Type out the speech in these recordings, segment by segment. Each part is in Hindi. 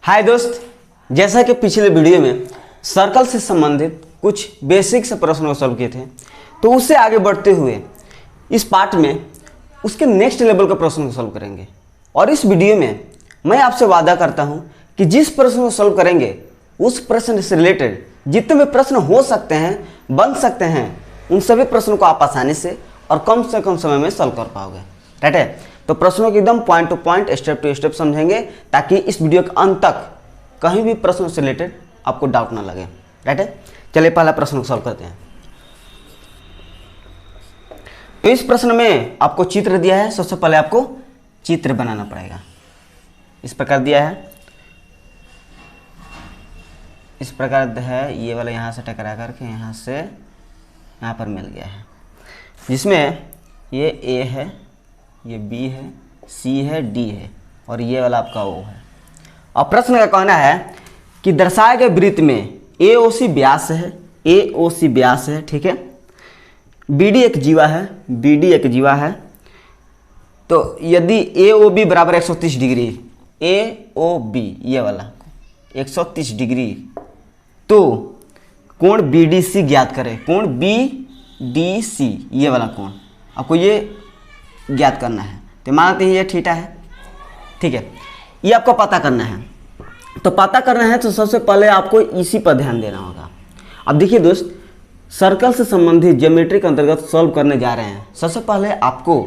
हाय दोस्त, जैसा कि पिछले वीडियो में सर्कल से संबंधित कुछ बेसिक से प्रश्नों को सॉल्व किए थे, तो उससे आगे बढ़ते हुए इस पार्ट में उसके नेक्स्ट लेवल का प्रश्न को सॉल्व करेंगे। और इस वीडियो में मैं आपसे वादा करता हूं कि जिस प्रश्न को सॉल्व करेंगे उस प्रश्न से रिलेटेड जितने भी प्रश्न हो सकते हैं, बन सकते हैं, उन सभी प्रश्नों को आप आसानी से और कम से कम समय में सॉल्व कर पाओगे। राइट है? तो प्रश्नों की एकदम point to point, step to step समझेंगे ताकि इस वीडियो के अंत तक कहीं भी प्रश्नों से रिलेटेड आपको डाउट ना लगे। राइट है? चलिए पहला प्रश्न को सॉल्व करते हैं। तो इस प्रश्न में आपको चित्र दिया है। सबसे पहले आपको चित्र बनाना पड़ेगा। इस प्रकार दिया है, इस प्रकार है, ये वाला यहाँ से टकरा करके यहाँ से यहाँ पर मिल गया है, जिसमें ये ए है, ये बी है, सी है, डी है और ये वाला आपका ओ है। अब प्रश्न का कहना है कि दर्शाए गए वृत्त में AOC व्यास है, AOC व्यास है, ठीक है, BD एक जीवा है, BD एक जीवा है। तो यदि AOB बराबर 130 डिग्री, AOB ये वाला 130 डिग्री, तो कोण BDC ज्ञात करें। कोण BDC ये वाला कोण आपको ये ज्ञात करना है। तो मानते हैं ये थीटा है, ठीक है, ये आपको पता करना है। तो पता करना है तो सबसे पहले आपको इसी पर ध्यान देना होगा। अब देखिए दोस्त, सर्कल से संबंधित ज्योमेट्री के अंतर्गत सॉल्व करने जा रहे हैं। सबसे पहले आपको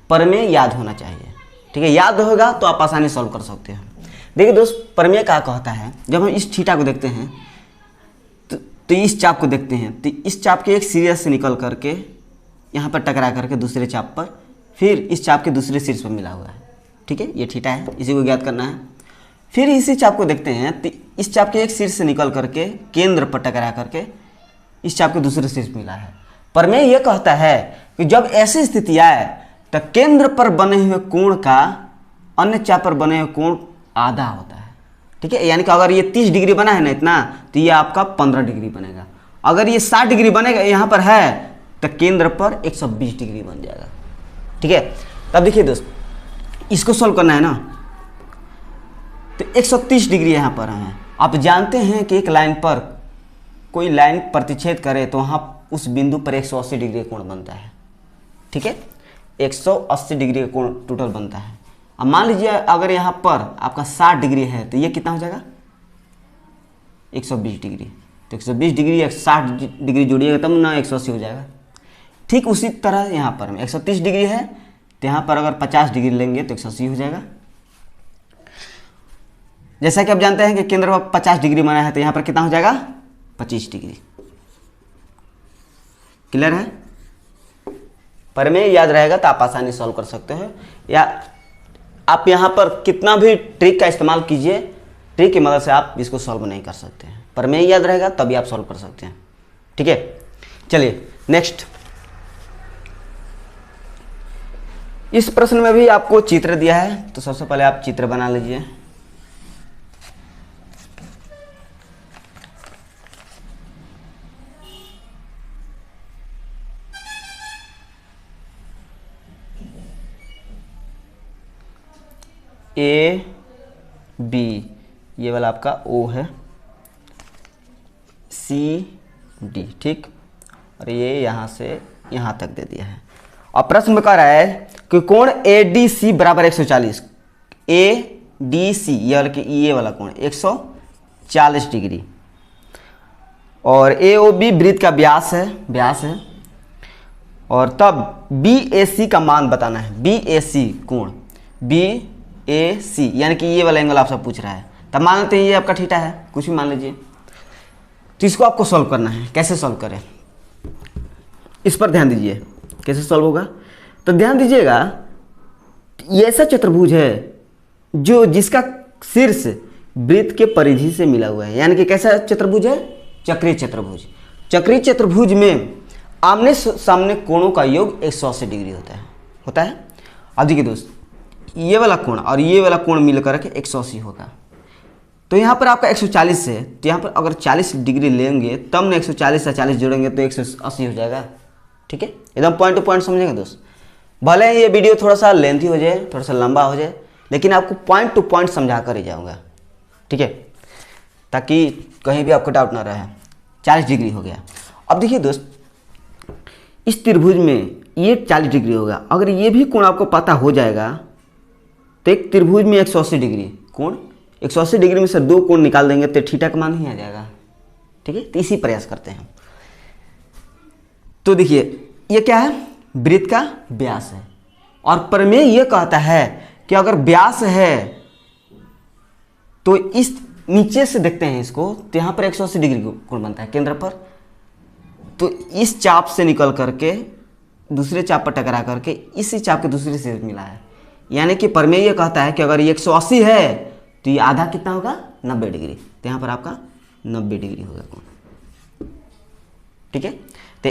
प्रमेय याद होना चाहिए, ठीक है। याद होगा तो आप आसानी सॉल्व कर सकते हैं। देखिए दोस्त, प्रमेय क्या कहता है, जब हम इस थीटा को देखते हैं तो इस चाप को देखते हैं, तो इस चाप के एक सिरे से निकल करके यहाँ पर टकरा करके दूसरे चाप पर, फिर इस चाप के दूसरे शीर्ष पर मिला हुआ है, ठीक है, ये थीटा है, इसी को ज्ञात करना है। फिर इसी चाप को देखते हैं तो इस चाप के एक शीर्ष से निकल करके केंद्र पर टकरा करके इस चाप के दूसरे शीर्ष मिला है। प्रमेय यह कहता है कि जब ऐसी स्थिति आए तो केंद्र पर बने हुए कोण का अन्य चाप पर बने हुए कोण आधा होता है, ठीक है। यानी कि अगर ये 30 डिग्री बना है ना इतना, तो ये आपका 15 डिग्री बनेगा। अगर ये 60 डिग्री बनेगा यहाँ पर है तो केंद्र पर 120 डिग्री बन जाएगा, ठीक है। तब देखिए दोस्त, इसको सोल्व करना है ना, तो 130 डिग्री यहाँ पर है। आप जानते हैं कि एक लाइन पर कोई लाइन प्रतिच्छेद करे तो वहाँ उस बिंदु पर 180 डिग्री का कोण बनता है, ठीक है, 180 डिग्री का कोण टोटल बनता है। अब मान लीजिए अगर यहाँ पर आपका 60 डिग्री है तो ये कितना हो जाएगा, 120 डिग्री। तो 120 डिग्री 60 डिग्री जोड़िएगा तब ना 180 हो जाएगा। ठीक उसी तरह यहाँ पर 130 डिग्री है तो यहाँ पर अगर 50 डिग्री लेंगे तो 180 हो जाएगा। जैसा कि आप जानते हैं कि केंद्र पर 50 डिग्री बना है तो यहाँ पर कितना हो जाएगा, 25 डिग्री। क्लियर है? प्रमेय याद रहेगा तो आप आसानी सॉल्व कर सकते हैं, या आप यहाँ पर कितना भी ट्रिक का इस्तेमाल कीजिए, ट्रिक की मदद से आप इसको सॉल्व नहीं कर सकते हैं। प्रमेय याद रहेगा तभी आप सॉल्व कर सकते हैं, ठीक है। चलिए नेक्स्ट, इस प्रश्न में भी आपको चित्र दिया है, तो सबसे पहले आप चित्र बना लीजिए। A B ये वाला आपका O है, C D, ठीक, और ये यहाँ से यहाँ तक दे दिया है। और प्रश्न में कह रहा है कि कोण ADC बराबर 140, ADC ये वाला कोण 140 डिग्री, और AOB वृत्त का व्यास है, और तब BAC का मान बताना है। BAC कोण BAC यानी कि ये वाला एंगल आपसे पूछ रहा है। तब मान लेते हैं ये आपका थीटा है, कुछ भी मान लीजिए। तो इसको आपको सॉल्व करना है। कैसे सॉल्व करें, इस पर ध्यान दीजिए, कैसे सॉल्व होगा। तो ध्यान दीजिएगा, ये ऐसा चतुर्भुज है जिसका शीर्ष वृत्त के परिधि से मिला हुआ है। यानी कि कैसा चतुर्भुज है, चक्रीय चतुर्भुज। चक्रीय चतुर्भुज में आमने सामने कोणों का योग 180 डिग्री होता है। अब देखिए दोस्त, ये वाला कोण और ये वाला कोण मिलकर के 180 होगा। तो यहाँ पर आपका 140 है, तो यहाँ पर अगर 40 डिग्री लेंगे तब ना 140 से 40 जोड़ेंगे तो 180 हो जाएगा, ठीक है। एकदम पॉइंट टू पॉइंट समझेंगे दोस्त। भले ही ये वीडियो थोड़ा सा लेंथी हो जाए, थोड़ा सा लंबा हो जाए, लेकिन आपको पॉइंट टू पॉइंट समझा कर ही जाऊँगा, ठीक है, ताकि कहीं भी आपको डाउट ना रहे। 40 डिग्री हो गया। अब देखिए दोस्त, इस त्रिभुज में ये 40 डिग्री होगा। अगर ये भी कोण आपको पता हो जाएगा तो एक त्रिभुज में 180 डिग्री कोण, 180 डिग्री में से 2 कोण निकाल देंगे तो थीटा का मान ही आ जाएगा। ठीक है, तो इसी प्रयास करते हैं। तो देखिए ये क्या है, वृत्त का व्यास है, और प्रमेय ये कहता है कि अगर व्यास है तो इस नीचे से देखते हैं इसको, तो यहाँ पर 180 डिग्री कोण बनता है केंद्र पर। तो इस चाप से निकल करके दूसरे चाप पर टकरा करके इसी चाप के दूसरे से मिला है। यानी कि प्रमेय ये कहता है कि अगर ये 180 है तो ये आधा कितना होगा, 90 डिग्री। तो यहाँ पर आपका 90 डिग्री होगा कोण। ठीक है, तो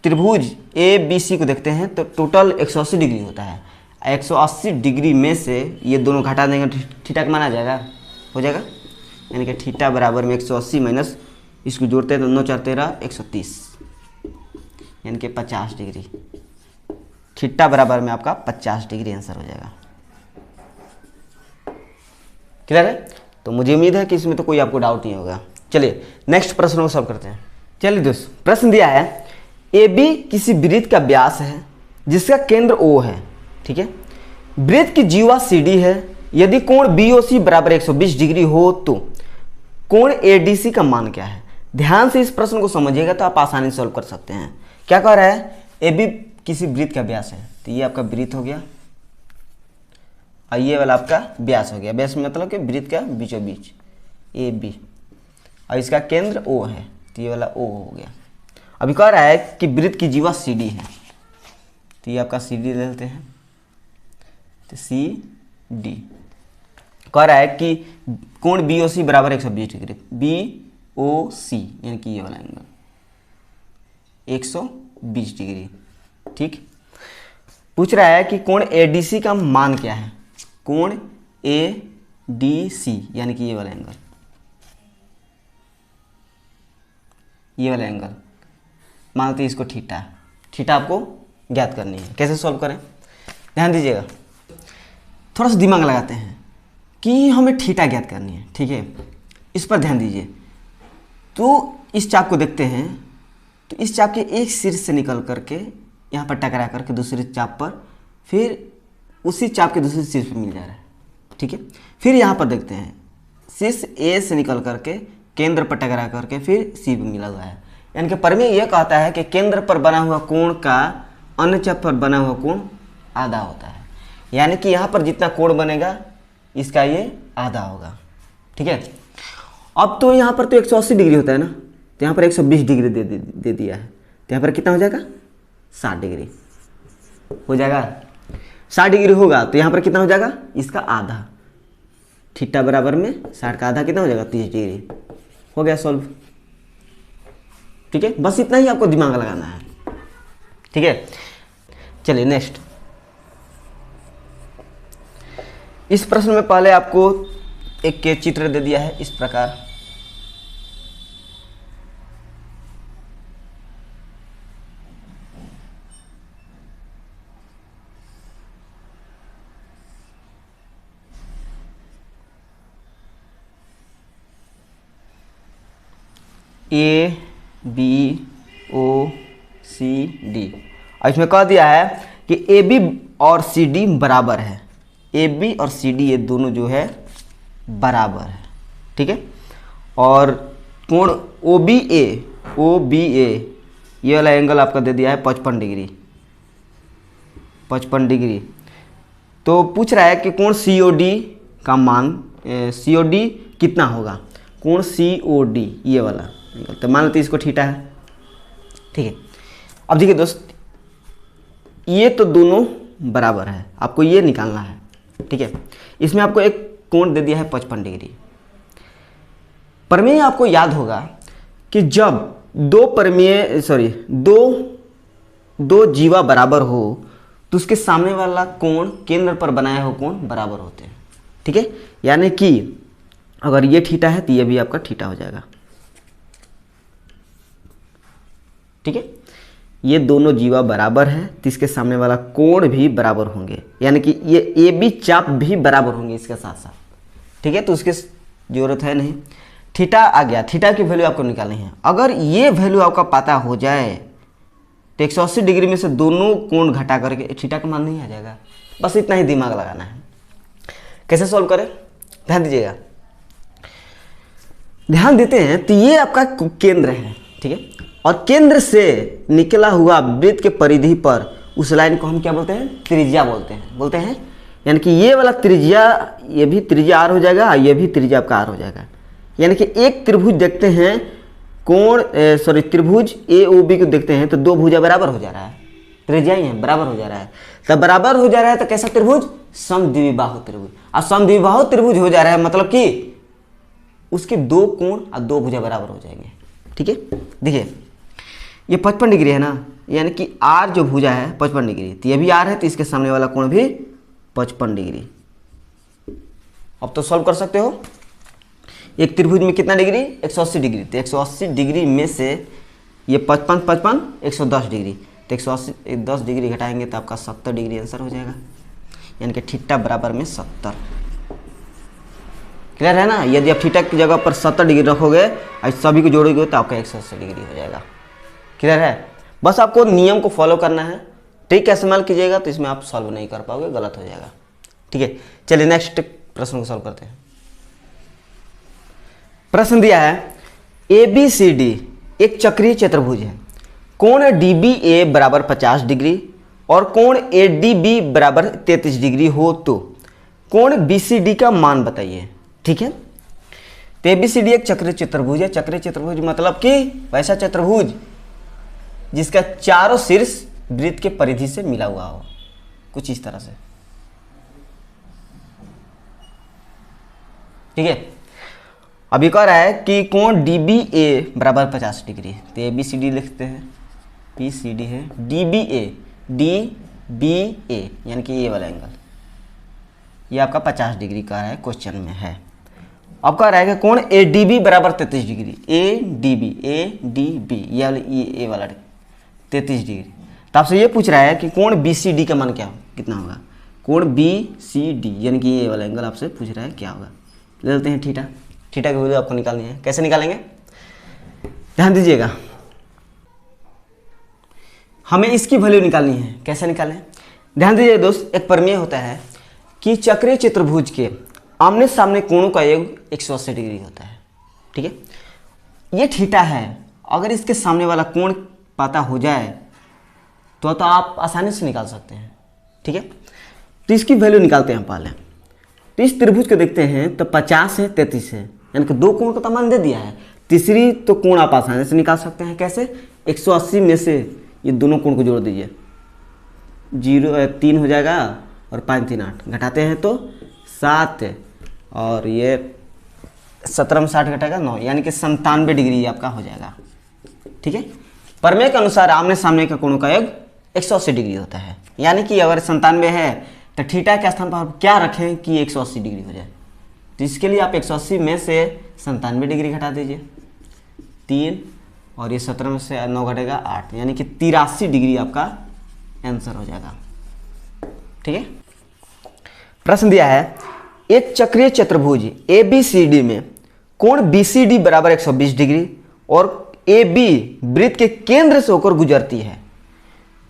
त्रिभुज ए बी सी को देखते हैं तो टोटल 180 डिग्री होता है। 180 डिग्री में से ये दोनों घटा देंगे तो थीटा का मान आ जाएगा, हो जाएगा। यानी कि थीटा बराबर में 180 माइनस इसको जोड़ते हैं तो 9 4 13 130, यानी कि 50 डिग्री। थीटा बराबर में आपका 50 डिग्री आंसर हो जाएगा। क्लियर है? तो मुझे उम्मीद है कि इसमें तो कोई आपको डाउट नहीं होगा। चलिए नेक्स्ट प्रश्न को सॉल्व करते हैं। चलिए दोस्त, प्रश्न दिया है ए बी किसी वृत्त का व्यास है जिसका केंद्र O है। ठीक है, वृत्त की जीवा CD है। यदि कोण BOC बराबर 120 डिग्री हो तो कोण ADC का मान क्या है? ध्यान से इस प्रश्न को समझिएगा तो आप आसानी से सॉल्व कर सकते हैं। क्या कह रहा है, AB किसी वृत्त का व्यास है, तो ये आपका वृत्त हो गया और ये वाला आपका व्यास हो गया। व्यास मतलब कि वृत्त का बीचों बीच AB, और इसका केंद्र O है, तो ये वाला O हो गया। अभी कह रहा है कि वृत्त की जीवा CD है, तो ये आपका CD ले लेते हैं, तो CD। कह रहा है कि कोण BOC बराबर 120 डिग्री, BOC यानी कि ये वाला एंगल 120 डिग्री। ठीक, पूछ रहा है कि कोण ADC का मान क्या है। कोण ADC यानी कि ये वाला एंगल, ये वाला एंगल मानते हैं इसको थीटा। थीटा आपको ज्ञात करनी है। कैसे सॉल्व करें, ध्यान दीजिएगा, थोड़ा सा दिमाग लगाते हैं कि हमें थीटा ज्ञात करनी है। ठीक है, इस पर ध्यान दीजिए। तो इस चाप को देखते हैं, तो इस चाप के एक शीर्ष से निकल करके यहाँ पर टकरा करके दूसरे चाप पर, फिर उसी चाप के दूसरे शीर्ष पर मिल जा रहा है। ठीक है, फिर यहाँ पर देखते हैं शीर्ष A से निकल करके केंद्र पर टकरा करके फिर C पर मिला हुआ है। यानी कि प्रमेय यह कहता है कि केंद्र पर बना हुआ कोण का अन्य चाप पर बना हुआ कोण आधा होता है। यानी कि यहाँ पर जितना कोण बनेगा इसका ये आधा होगा। ठीक है, अब तो यहाँ पर तो 180 डिग्री होता है ना, तो यहाँ पर 120 डिग्री दे दिया है, तो यहाँ पर कितना हो जाएगा, 60 डिग्री हो जाएगा। 60 डिग्री होगा तो यहाँ पर कितना हो जाएगा, इसका आधा। थीटा बराबर में 60 का आधा कितना हो जाएगा, 30 डिग्री। हो गया सॉल्व। ठीक है, बस इतना ही आपको दिमाग लगाना है। ठीक है, चलिए नेक्स्ट। इस प्रश्न में पहले आपको एक के चित्र दे दिया है इस प्रकार। ABOCD, और इसमें कह दिया है कि AB और CD बराबर है। AB और CD ये दोनों जो है बराबर है। ठीक है, और कोण OBA ये वाला एंगल आपका दे दिया है 55 डिग्री, 55 डिग्री। तो पूछ रहा है कि कोण COD का मान, COD कितना होगा। कोण COD ये वाला एंगल, तो मान लेते इसको थीटा है। ठीक है, अब देखिए दोस्त, ये तो दोनों बराबर है, आपको ये निकालना है। ठीक है, इसमें आपको एक कोण दे दिया है 55 डिग्री। प्रमेय आपको याद होगा कि जब दो जीवा बराबर हो तो उसके सामने वाला कोण केंद्र पर बनाया हुआ कोण बराबर होते हैं। ठीक है, यानी कि अगर ये थीटा है तो ये भी आपका थीटा हो जाएगा। ठीक है, ये दोनों जीवा बराबर है तो इसके सामने वाला कोण भी बराबर होंगे, यानी कि ये AB चाप भी बराबर होंगे इसके साथ साथ। ठीक है, तो उसके जरूरत है नहीं। थीटा आ गया, थीटा की वैल्यू आपको निकालनी है। अगर ये वैल्यू आपका पता हो जाए तो 180 डिग्री में से दोनों कोण घटा करके थीटा का मान नहीं आ जाएगा। बस इतना ही दिमाग लगाना है। कैसे सॉल्व करें, ध्यान दीजिएगा, ध्यान देते हैं। तो ये आपका केंद्र है, ठीक है, और केंद्र से निकला हुआ वृत्त के परिधि पर उस लाइन को हम क्या बोलते हैं, त्रिज्या बोलते हैं। यानी कि ये वाला त्रिज्या, ये भी त्रिज्या आर हो जाएगा, ये भी त्रिज्या आपका आर हो जाएगा। यानी कि एक त्रिभुज देखते हैं, त्रिभुज ए ओ बी को देखते हैं तो दो भुजा बराबर हो जा रहा है, त्रिज्या ही है, बराबर हो जा रहा है। तब बराबर हो जा रहा है तो कैसा त्रिभुज, समद्विबाहु त्रिभुज। और समद्विबाहु त्रिभुज हो जा रहा है मतलब कि उसके दो कोण और दो भुजा बराबर हो जाएंगे, ठीक है। देखिए ये 55 डिग्री है ना, यानी कि आर जो भुजा है 55 डिग्री, तो ये भी आर है, तो इसके सामने वाला कोण भी 55 डिग्री। अब तो सॉल्व कर सकते हो। एक त्रिभुज में कितना डिग्री, 180 डिग्री, तो 180 डिग्री में से ये 55 55 110 डिग्री, तो 180 10 डिग्री घटाएंगे तो आपका 70 डिग्री आंसर हो जाएगा। यानी कि थीटा बराबर में 70। क्लियर है ना। यदि आप थीटा की जगह पर 70 डिग्री रखोगे और सभी को जोड़ोगे तो आपका 180 डिग्री हो जाएगा। क्लियर है। बस आपको नियम को फॉलो करना है, ट्रिक का इस्तेमाल कीजिएगा तो इसमें आप सॉल्व नहीं कर पाओगे, गलत हो जाएगा, ठीक है। चलिए नेक्स्ट प्रश्न को सॉल्व करते हैं। प्रश्न दिया है ABCD एक चक्रीय चतुर्भुज है, कोण DBA बराबर 50 डिग्री और कोण ADB बराबर 33 डिग्री हो तो कोण BCD का मान बताइए, ठीक है। तो ABCD एक चक्रीय चतुर्भुज है। चक्रीय चतुर्भुज मतलब कि वैसा चतुर्भुज जिसका चारों शीर्ष वृत्त के परिधि से मिला हुआ हो, कुछ इस तरह से, ठीक है। अभी कह रहा है कि कोण DBA बराबर 50 डिग्री, तो ABCD लिखते हैं, PCD है, DBA यानी कि ये वाला एंगल, ये आपका 50 डिग्री का है, क्वेश्चन में है। अब कह रहा है कि कोण ADB बराबर 33 डिग्री, ADB ये वाला 33 डिग्री। तो आपसे ये पूछ रहा है कि कोण BCD का मान क्या हो, कितना होगा। कोण BCD यानी कि ये वाला एंगल आपसे पूछ रहा है क्या होगा। ले लेते हैं थीटा, थीटा की वैल्यू आपको निकालनी है। कैसे निकालेंगे, ध्यान दीजिएगा, हमें इसकी वैल्यू निकालनी है। कैसे निकालें, ध्यान दीजिए दोस्त। एक प्रमेय होता है कि चक्रीय चतुर्भुज के आमने सामने कोणों का योग 180 डिग्री होता है, ठीक है। ये थीटा है, अगर इसके सामने वाला कोण पता हो जाए तो आप आसानी से निकाल सकते हैं, ठीक है। तो इसकी वैल्यू निकालते हैं पहले। तो इस त्रिभुज को देखते हैं तो 50 है, 33 है, यानी कि दो कोण को तो मान दे दिया है। तीसरी तो कोण आप आसानी से निकाल सकते हैं। कैसे, 180 में से ये दोनों कोण को जोड़ दीजिए, 3 हो जाएगा और 5 3 8, घटाते हैं तो 7 और ये 17 में 60 घटाएगा 9, यानी कि 97 डिग्री आपका हो जाएगा, ठीक है। प्रमेय के अनुसार आमने सामने का कोणों का योग 180 डिग्री होता है। यानी कि अगर 97 है तो थीटा के स्थान पर क्या रखें कि 180 डिग्री हो जाए। तो इसके लिए आप 180 में से 97 डिग्री घटा दीजिए, 3 और ये 17 में से 9 घटेगा 8, यानी कि 83 डिग्री आपका आंसर हो जाएगा, ठीक है। प्रश्न दिया है एक चक्रीय चतुर्भुज ABCD में कोण BCD बराबर 120 डिग्री और AB वृत्त के केंद्र से होकर गुजरती है,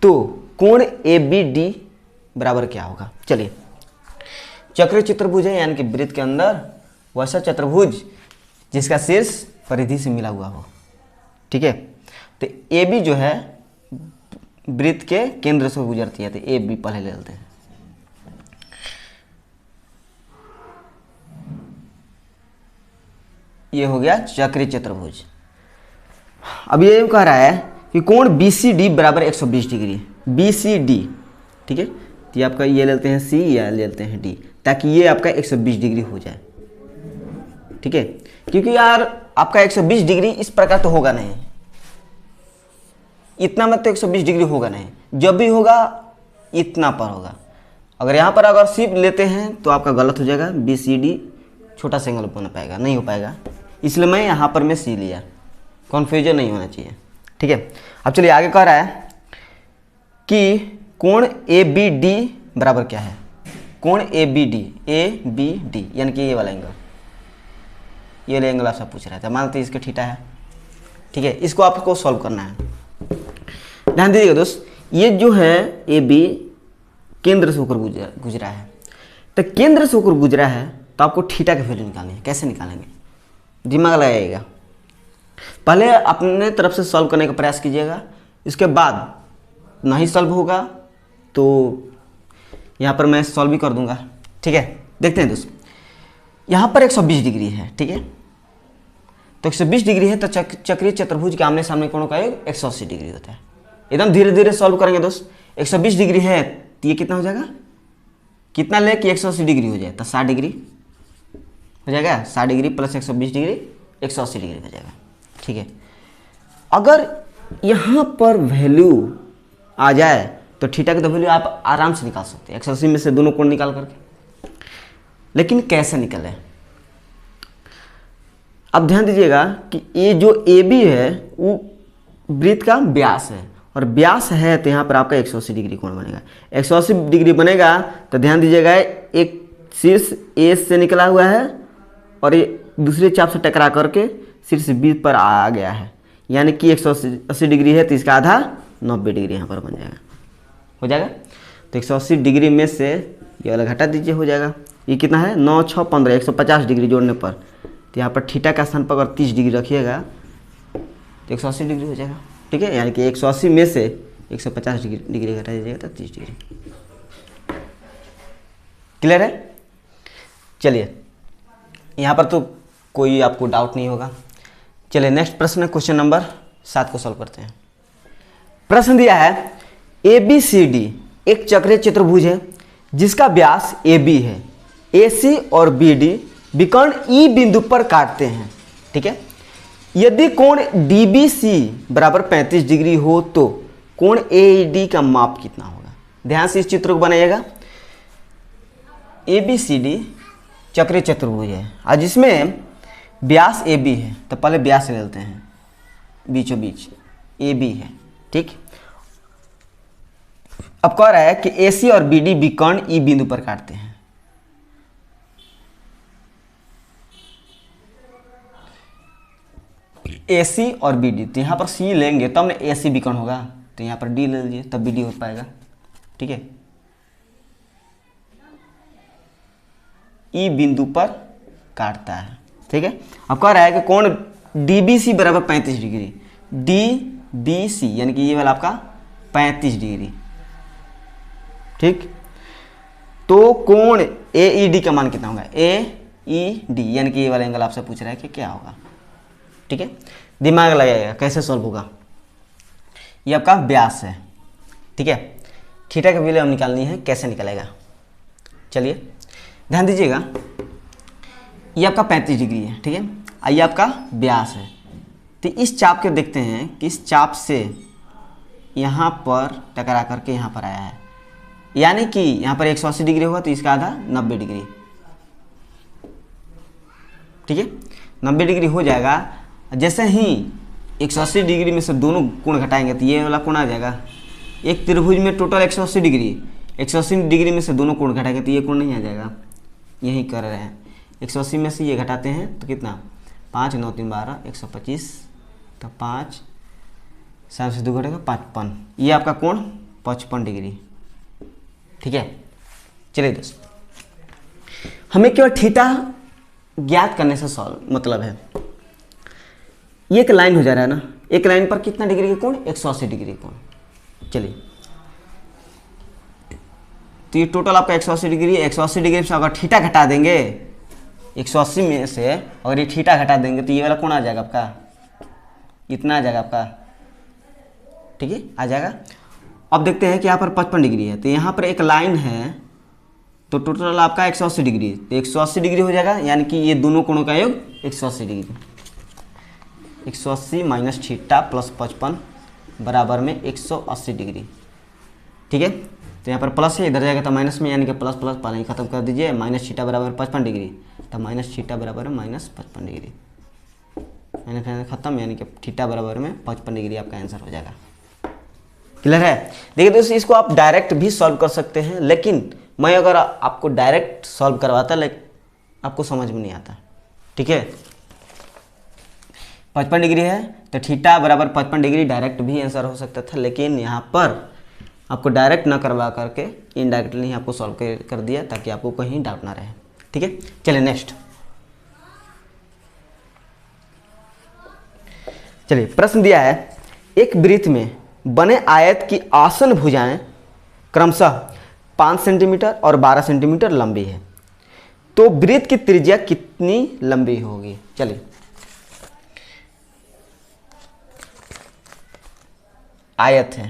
तो कोण ABD बराबर क्या होगा। चलिए, चक्रीय चतुर्भुज है यानी कि वृत्त के अंदर वैसा चतुर्भुज जिसका शीर्ष परिधि से मिला हुआ हो, ठीक है। तो AB जो है वृत्त के केंद्र से गुजरती है, तो AB पहले ले लेते हैं। ये हो गया चक्रीय चतुर्भुज। अब ये कह रहा है कि कोण BCD बराबर 120 डिग्री, BCD, ठीक है। तो ये आपका ये लेते हैं C या ले लेते हैं D, ताकि ये आपका 120 डिग्री हो जाए, ठीक है। क्योंकि यार आपका 120 डिग्री इस प्रकार तो होगा नहीं, इतना मत तो 120 डिग्री होगा नहीं, जब भी होगा इतना पर होगा। अगर यहाँ पर अगर सिर्फ लेते हैं तो आपका गलत हो जाएगा, BCD छोटा सा एंगल बना पाएगा, नहीं हो पाएगा, इसलिए मैं यहाँ पर मैं C लिया, कन्फ्यूजन नहीं होना चाहिए, ठीक है। अब चलिए आगे कह रहा है कि कोण ABD बराबर क्या है। कोण ABD यानी कि ये वाला एंगल, ये वाला एंगल आपसे पूछ रहा था, मान लेते हैं इसका थीटा है, ठीक है। इसको आपको सॉल्व करना है। ध्यान दीजिएगा दोस्त, ये जो है ए बी केंद्र से होकर गुजरा है, तो केंद्र से होकर गुजरा है तो आपको थीटा की वैल्यू निकालनी है। कैसे निकालेंगे, दिमाग लगाइएगा। पहले अपने तरफ से सॉल्व करने का प्रयास कीजिएगा, इसके बाद नहीं सॉल्व होगा तो यहाँ पर मैं सॉल्व भी कर दूंगा, ठीक है। देखते हैं दोस्त, यहाँ पर 120 डिग्री है, ठीक है। तो 120 डिग्री है तो चक्रीय चतुर्भुज के आमने सामने कोणों का योग 180 डिग्री होता है। एकदम धीरे धीरे सॉल्व करेंगे दोस्त। 120 डिग्री है तो ये कितना हो जाएगा, कितना ले कि 180 डिग्री हो जाए, तो 60 डिग्री हो जाएगा। 60 डिग्री प्लस 120 डिग्री 180 डिग्री हो जाएगा, ठीक है। अगर यहाँ पर वैल्यू आ जाए तो थीटा की तो वैल्यू आप आराम से निकाल सकते हैं 180 में से दोनों कोण निकाल करके। लेकिन कैसे निकले, अब ध्यान दीजिएगा कि ये जो ए बी है वो वृत्त का व्यास है, और व्यास है तो यहाँ पर आपका 180 डिग्री कोण बनेगा। 180 डिग्री बनेगा तो ध्यान दीजिएगा एक शीर्ष ए से निकला हुआ है और ये दूसरे चाप से टकरा करके शीर्ष बी पर आ गया है, यानी कि 180 डिग्री है तो इसका आधा 90 डिग्री यहाँ पर बन जाएगा, हो जाएगा। तो 180 डिग्री में से ये वाला घटा दीजिए, हो जाएगा। ये कितना है 9 6 15 150 डिग्री जोड़ने पर, तो यहाँ पर थीटा का स्थान पर अगर 30 डिग्री रखिएगा तो 180 डिग्री हो जाएगा, ठीक है। यानी कि 180 में से 150 डिग्री घटा दीजिएगा तो 30 डिग्री। क्लियर है। चलिए, यहाँ पर तो कोई आपको डाउट नहीं होगा। चलिए नेक्स्ट प्रश्न है, क्वेश्चन नंबर 7 को सॉल्व करते हैं। प्रश्न दिया है ABCD एक चक्रीय चतुर्भुज है जिसका व्यास AB है। AC और BD विकर्ण E बिंदु पर काटते हैं, ठीक है। यदि कोण DBC बराबर 35 डिग्री हो तो कोण AED का माप कितना होगा। ध्यान से इस चित्र को बनाइएगा। ABCD चक्रीय चतुर्भुज है और जिसमें व्यास AB है, तो पहले व्यास ले लेते हैं, बीचों बीच AB है, ठीक। अब कह रहा है कि AC और BD विकर्ण E बिंदु पर काटते हैं। AC और BD, तो यहाँ पर C लेंगे तब ना AC विकर्ण होगा, तो यहाँ पर D ले लीजिए तब BD हो पाएगा, ठीक है। E बिंदु पर काटता है, ठीक है। अब कह रहा है कि कोण DBC बराबर 35 डिग्री, DBC यानी कि ये वाला आपका 35 डिग्री, ठीक। तो कोण AED का मान कितना होगा, AED यानी कि ये वाला एंगल आपसे पूछ रहा है कि क्या होगा, ठीक है। दिमाग लगाइएगा कैसे सॉल्व होगा। ये आपका व्यास है, ठीक है। थीटा की वैल्यू हम निकालनी है, कैसे निकलेगा। चलिए ध्यान दीजिएगा, ये आपका 35 डिग्री है, ठीक है। ये आपका व्यास है, तो इस चाप के देखते हैं कि इस चाप से यहाँ पर टकरा करके यहाँ पर आया है, यानी कि यहाँ पर 180 डिग्री होगा तो इसका आधा 90 डिग्री, ठीक है। 90 डिग्री हो जाएगा। जैसे ही 180 डिग्री में से दोनों कोण घटाएंगे तो ये वाला कोण आ जाएगा। एक त्रिभुज में टोटल 180 डिग्री, 180 डिग्री में से दोनों कोण घटाएंगे तो ये कोण नहीं आ जाएगा, यही कर रहे हैं। 180 में से ये घटाते हैं तो कितना, 5 9 3 12 125, तो 5 7 से 2 घटेगा 55, ये आपका कोण 55 डिग्री, ठीक है। चलिए दोस्त, हमें केवल थीटा ज्ञात करने से सॉल्व मतलब है। ये एक लाइन हो जा रहा है ना, एक लाइन पर कितना डिग्री का कोण, 180 डिग्री कोण। चलिए, तो ये टोटल आपका 180 डिग्री, 180 डिग्री से अगर थीटा घटा देंगे 180 में से, अगर ये थीटा घटा देंगे तो ये वाला कोण आ जाएगा आपका, इतना आ जाएगा आपका, ठीक है, आ जाएगा। अब देखते हैं कि यहाँ पर 55 डिग्री है, तो यहाँ पर एक लाइन है, तो टोटल आपका 180 डिग्री, तो 180 डिग्री हो जाएगा, यानी कि ये दोनों कोणों का योग 180 डिग्री। 180 माइनस थीटा प्लस 55 बराबर में 180 डिग्री, ठीक है। तो यहाँ पर प्लस है, इधर जाएगा तो माइनस में, यानी कि प्लस प्लस पहले ही खत्म कर दीजिए। माइनस थीटा बराबर 55 डिग्री, तो माइनस थीटा बराबर में माइनस 55 डिग्री, माइनस खत्म, यानी कि थीटा बराबर में 55 डिग्री आपका आंसर हो जाएगा। क्लियर है। देखिए दोस्तों, इसको आप डायरेक्ट भी सॉल्व कर सकते हैं, लेकिन मैं अगर आपको डायरेक्ट सॉल्व करवाता लेकिन आपको समझ में नहीं आता, ठीक है। 55 डिग्री है तो थीटा बराबर 55 डिग्री डायरेक्ट भी आंसर हो सकता था, लेकिन यहाँ पर आपको डायरेक्ट ना करवा करके इनडायरेक्टली आपको सॉल्व कर दिया ताकि आपको कहीं डाउट ना रहे। ठीक है, चलिए नेक्स्ट। चलिए प्रश्न दिया है, एक वृत्त में बने आयत की आसन भुजाएं क्रमशः 5 सेंटीमीटर और 12 सेंटीमीटर लंबी है, तो वृत्त की त्रिज्या कितनी लंबी होगी। चलिए आयत है,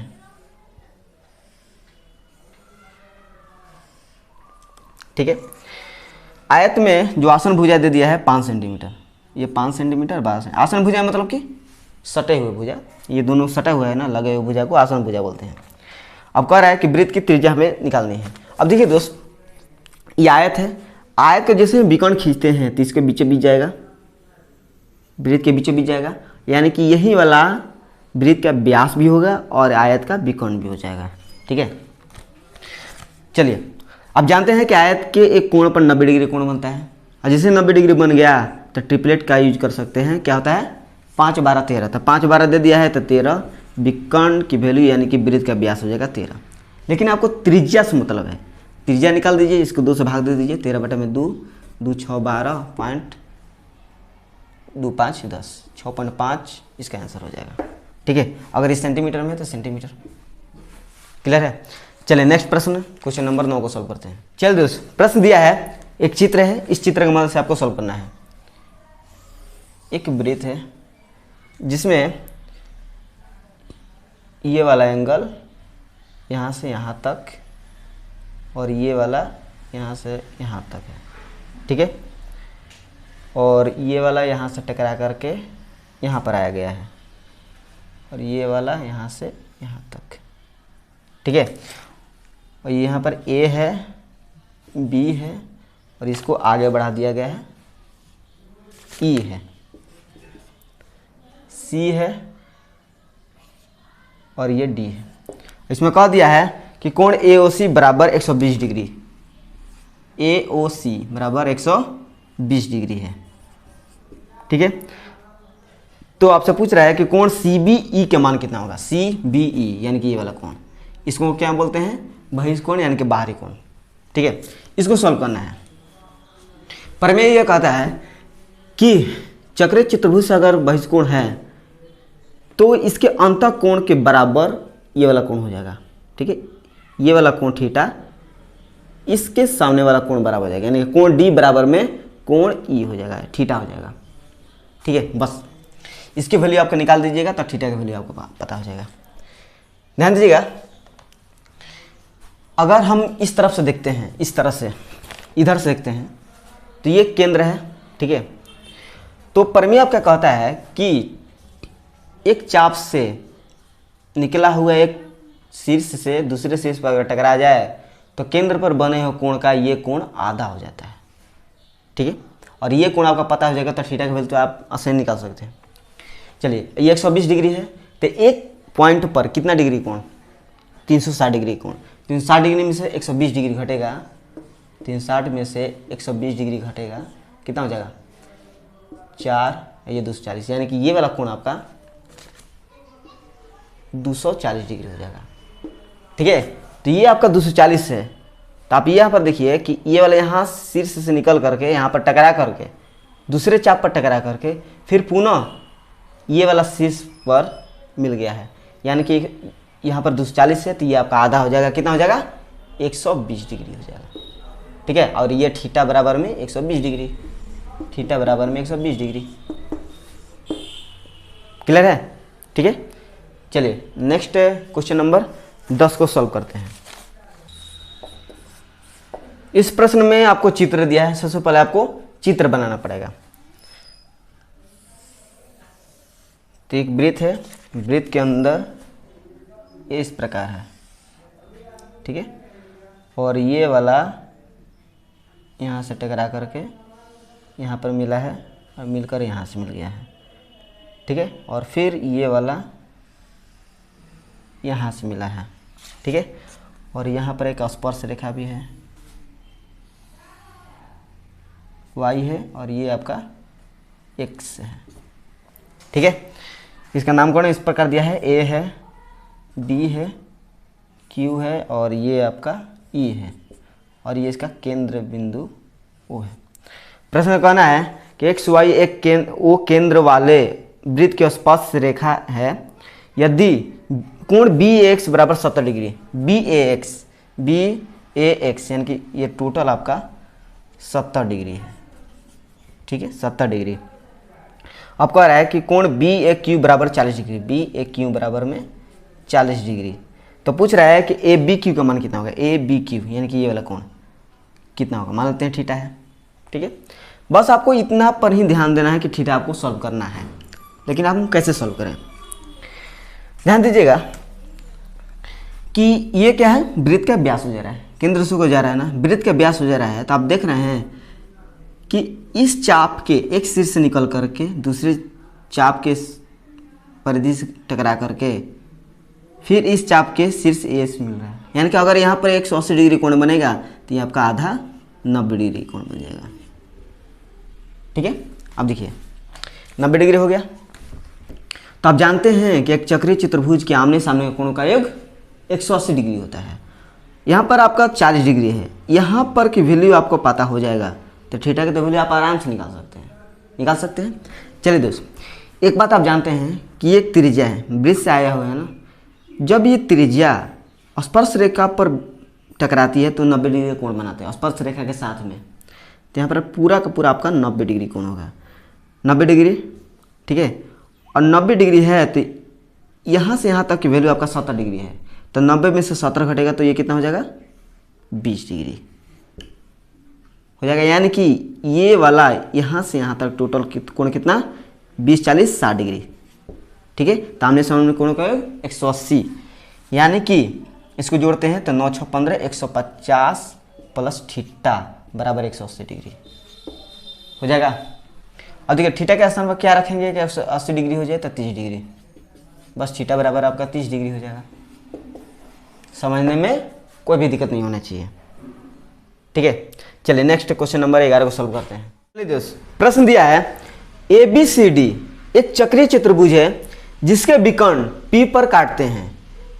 ठीक है, आयत में जो आसन भुजा दे दिया है 5 सेंटीमीटर, ये 5 सेंटीमीटर 12 सेंटीमीटर। आसन भुजा मतलब कि सटे हुए भुजा, ये दोनों सटे हुए हैं ना, लगे हुए भुजा को आसन भुजा बोलते हैं। अब कह रहा है कि वृत्त की त्रिज्या हमें निकालनी है। अब देखिए दोस्त, ये आयत है, आयत को जैसे विकर्ण खींचते हैं तो इसके बीचों बीच जाएगा, वृत्त के बीचों बीच जाएगा, यानी कि यही वाला वृत्त का व्यास भी होगा और आयत का विकर्ण भी हो जाएगा। ठीक है, चलिए अब जानते हैं कि आयत के एक कोण पर 90 डिग्री कोण बनता है, और जैसे 90 डिग्री बन गया तो ट्रिपलेट का यूज कर सकते हैं। क्या होता है 5 12 13, तो 5 12 दे दिया है तो 13, विकर्ण की वैल्यू यानी कि वृत्त का व्यास हो जाएगा 13। लेकिन आपको त्रिज्या से मतलब है, त्रिज्या निकाल दीजिए, इसको 2 से भाग दे दीजिए, 13/2, 2 6 12 पॉइंट 2 5 10, 6.5 इसका आंसर हो जाएगा। ठीक है, अगर इस सेंटीमीटर में है तो सेंटीमीटर। क्लियर है, चलिए नेक्स्ट प्रश्न, क्वेश्चन नंबर 9 को सॉल्व करते हैं। चलिए दोस्त, प्रश्न दिया है, एक चित्र है, इस चित्र की मदद से आपको सॉल्व करना है। एक वृत्त है जिसमें ये वाला एंगल यहाँ से यहाँ तक और ये वाला यहाँ से यहाँ तक है। ठीक है, और ये वाला यहाँ से टकरा करके यहाँ पर आया गया है, और ये वाला यहाँ से यहाँ तक। ठीक है, और यहाँ पर ए है, बी है, और इसको आगे बढ़ा दिया गया है, ई है, सी है, और ये डी है। इसमें कह दिया है कि कोण AOC बराबर 120 डिग्री, AOC बराबर 120 डिग्री है। ठीक है, तो आपसे पूछ रहा है कि कोण CBE के मान कितना होगा। CBE यानी कि ये वाला कोण, इसको क्या बोलते हैं, बहिष्कोण यानी कि बाहरी कोण। ठीक है, इसको सॉल्व करना है। प्रमेय यह कहता है कि चक्रीय चतुर्भुज से अगर बहिष्कोण है तो इसके अंतः कोण के बराबर ये वाला कोण हो जाएगा। ठीक है, ये वाला कोण थीटा इसके सामने वाला कोण बराबर हो जाएगा, यानी कोण D बराबर में कोण E हो जाएगा, थीटा हो जाएगा। ठीक है, बस इसकी वैल्यू आपको निकाल दीजिएगा तो थीटा की वैल्यू आपको पता हो जाएगा। ध्यान दीजिएगा, अगर हम इस तरफ से देखते हैं, इस तरह से इधर से देखते हैं तो ये केंद्र है। ठीक है, तो प्रमेय आपका कहता है कि एक चाप से निकला हुआ एक शीर्ष से दूसरे शीर्ष पर अगर टकरा जाए तो केंद्र पर बने हुए कोण का ये कोण आधा हो जाता है। ठीक है, और ये कोण आपका पता हो जाएगा तो थीटा की वैल्यू तो आप आसानी निकाल सकते हैं। चलिए, ये 120 डिग्री है तो एक पॉइंट पर कितना डिग्री कोण, 360 डिग्री कोण। 360 डिग्री में से 120 डिग्री घटेगा, 360 में से 120 डिग्री घटेगा, कितना हो जाएगा 4, ये 240, यानी कि ये वाला कोण आपका 240 डिग्री हो जाएगा। ठीक है, तो ये आपका 240 है, तो आप यहाँ पर देखिए कि ये वाला यहाँ शीर्ष से निकल करके यहाँ पर टकरा करके दूसरे चाप पर टकरा करके फिर पुनः ये वाला शीर्ष पर मिल गया है, यानी कि यहाँ पर 240 है तो ये आपका आधा हो जाएगा, कितना हो जाएगा 120 डिग्री हो जाएगा। ठीक है, और ये थीटा बराबर में 120 डिग्री, थीटा बराबर में 120 डिग्री। क्लियर है। ठीक है, चलिए नेक्स्ट क्वेश्चन नंबर 10 को सॉल्व करते हैं। इस प्रश्न में आपको चित्र दिया है, सबसे पहले आपको चित्र बनाना पड़ेगा। तो एक वृत्त है, वृत्त के अंदर इस प्रकार है। ठीक है, और ये वाला यहाँ से टकरा करके यहाँ पर मिला है और मिलकर यहाँ से मिल गया है। ठीक है, और फिर ये वाला यहाँ से मिला है। ठीक है, और यहाँ पर एक स्पर्श रेखा भी है, y है, और ये आपका x है। ठीक है, इसका नामकरण इस प्रकार दिया है, ए है, डी है, क्यू है और ये आपका ई है और ये इसका केंद्र बिंदु ओ है। प्रश्न कहना है कि एक्स वाई एक केंद्र वाले वृत्त की स्पर्श रेखा है यदि कोण बी एक्स बराबर 70 डिग्री, बी ए एक्स यानी कि ये टोटल आपका 70 डिग्री है। ठीक है, 70 डिग्री। अब कह रहा है कि कोण बी ए क्यू बराबर 40 डिग्री, बी ए क्यू बराबर में 40 डिग्री। तो पूछ रहा है कि ए बी क्यू का मान कितना होगा, ए बी क्यू यानी कि ये वाला कोण कितना होगा, मान लेते हैं थीटा है। ठीक है, बस आपको इतना पर ही ध्यान देना है कि थीटा आपको सॉल्व करना है। लेकिन आप कैसे सॉल्व करें, ध्यान दीजिएगा कि ये क्या है, वृत्त का व्यास हो जा रहा है, केंद्र से हो जा रहा है ना, वृत्त का व्यास हो जा रहा है। तो आप देख रहे हैं कि इस चाप के एक शीर्ष से निकल करके दूसरे चाप के परिधि से टकरा करके फिर इस चाप के शीर्ष ए से मिल रहा है। यानी कि अगर यहाँ पर 180 डिग्री कोण बनेगा तो ये आपका आधा 90 डिग्री कोण बन जाएगा। ठीक है, अब देखिए 90 डिग्री हो गया। तो आप जानते हैं कि एक चक्रीय चतुर्भुज के आमने सामने कोणों का योग 180 डिग्री होता है। यहाँ पर आपका 40 डिग्री है, यहाँ पर की वैल्यू आपको पता हो जाएगा तो थीटा की तो वैल्यू आप आराम से निकाल सकते हैं। चलिए दोस्तों, एक बात आप जानते हैं कि ये त्रिज्या है, वृत्त से आया हुआ है ना, जब ये त्रिज्या स्पर्श रेखा पर टकराती है तो 90 डिग्री कोण बनाते हैं स्पर्श रेखा के साथ में। तो यहाँ पर पूरा का पूरा आपका 90 डिग्री कोण होगा, 90 डिग्री। ठीक है, और 90 डिग्री है तो यहाँ से यहाँ तक की वैल्यू आपका 70 डिग्री है। तो 90 में से 70 घटेगा तो ये कितना हो जाएगा, 20 डिग्री हो जाएगा। यानी कि ये वाला यहाँ से यहाँ तक टोटल कोण कितना, 20, 40, 60 डिग्री। ठीक है, तो आमने सामने कोणों का योग 180, यानी कि इसको जोड़ते हैं तो 9 6 15 150 प्लस थीटा बराबर 180 डिग्री हो जाएगा। अब देखिए थीटा के स्थान पर क्या रखेंगे कि 80 डिग्री हो जाए तो 30 डिग्री, बस थीटा बराबर आपका 30 डिग्री हो जाएगा। समझने में कोई भी दिक्कत नहीं होना चाहिए। ठीक है, चलिए नेक्स्ट क्वेश्चन नंबर 11 को सॉल्व करते हैं। चलिए दोस्त, प्रश्न दिया है ABCD एक चक्रीय चतुर्भुज है जिसके विकर्ण P पर काटते हैं।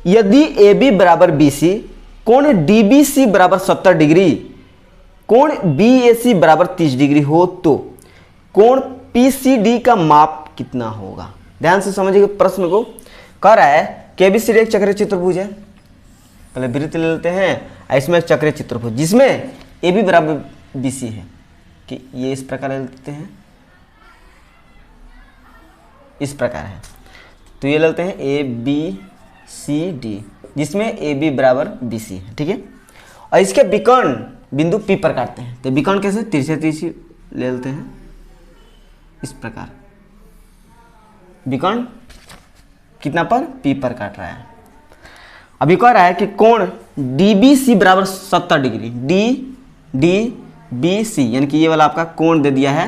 यदि AB बराबर BC, कोण DBC बराबर 70 डिग्री, कोण BAC बराबर 30 डिग्री हो तो कोण PCD का माप कितना होगा। ध्यान से समझिए प्रश्न को। कह रहा है कि ABCD एक चक्रीय चतुर्भुज है, पहले वृत्त ले लेते हैं, इसमें एक चक्रीय चतुर्भुज जिसमें AB बराबर BC है कि ये इस प्रकार ले लेते हैं, इस प्रकार है। तो ये लेते हैं ABCD जिसमें AB बराबर BC है। ठीक है, और इसके विकर्ण बिंदु P पर काटते हैं। तो विकर्ण कैसे, तिरछी ले लेते हैं इस प्रकार, विकर्ण कितना पर, P पर काट रहा है। अभी कह रहा है कि कोण DBC बराबर 70 डिग्री, DBC यानी कि ये वाला आपका कोण दे दिया है